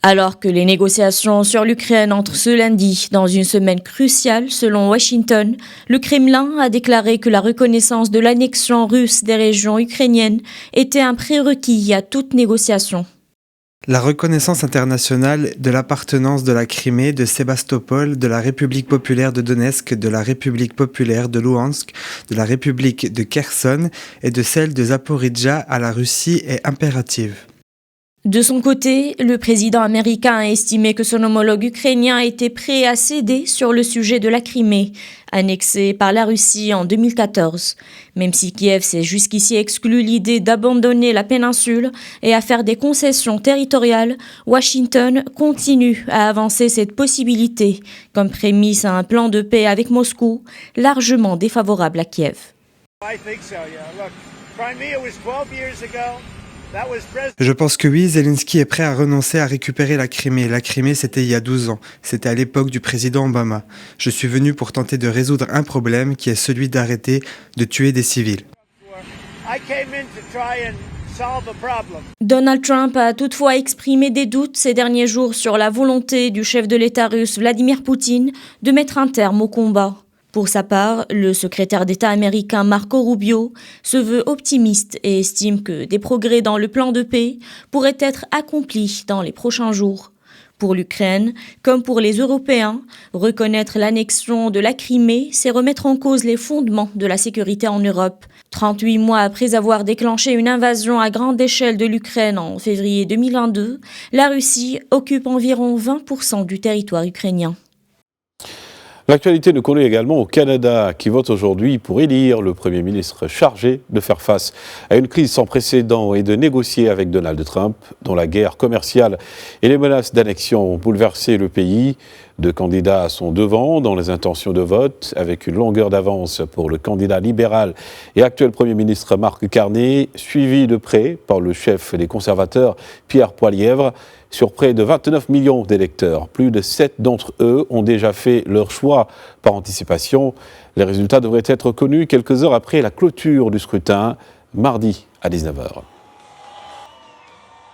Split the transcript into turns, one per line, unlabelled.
Alors que les négociations sur l'Ukraine entrent ce lundi dans une semaine cruciale selon Washington, le Kremlin a déclaré que la reconnaissance de l'annexion russe des régions ukrainiennes était un prérequis à toute négociation.
La reconnaissance internationale de l'appartenance de la Crimée, de Sébastopol, de la République populaire de Donetsk, de la République populaire de Louhansk, de la République de Kherson et de celle de Zaporijjia à la Russie est impérative.
De son côté, le président américain a estimé que son homologue ukrainien était prêt à céder sur le sujet de la Crimée, annexée par la Russie en 2014. Même si Kiev s'est jusqu'ici exclu l'idée d'abandonner la péninsule et à faire des concessions territoriales, Washington continue à avancer cette possibilité comme prémisse à un plan de paix avec Moscou, largement défavorable à Kiev.
Je pense que oui, Zelensky est prêt à renoncer à récupérer la Crimée. La Crimée, c'était il y a 12 ans. C'était à l'époque du président Obama. Je suis venu pour tenter de résoudre un problème qui est celui d'arrêter de tuer des civils.
Donald Trump a toutefois exprimé des doutes ces derniers jours sur la volonté du chef de l'État russe Vladimir Poutine de mettre un terme au combat. Pour sa part, le secrétaire d'État américain Marco Rubio se veut optimiste et estime que des progrès dans le plan de paix pourraient être accomplis dans les prochains jours. Pour l'Ukraine, comme pour les Européens, reconnaître l'annexion de la Crimée, c'est remettre en cause les fondements de la sécurité en Europe. 38 mois après avoir déclenché une invasion à grande échelle de l'Ukraine en février 2022, la Russie occupe environ 20% du territoire ukrainien.
L'actualité nous conduit également au Canada, qui vote aujourd'hui pour élire le Premier ministre chargé de faire face à une crise sans précédent et de négocier avec Donald Trump, dont la guerre commerciale et les menaces d'annexion ont bouleversé le pays. Deux candidats sont devant dans les intentions de vote, avec une longueur d'avance pour le candidat libéral et actuel Premier ministre Mark Carney, suivi de près par le chef des conservateurs Pierre Poilievre. Sur près de 29 millions d'électeurs, plus de 7 d'entre eux ont déjà fait leur choix par anticipation. Les résultats devraient être connus quelques heures après la clôture du scrutin, mardi à 19h.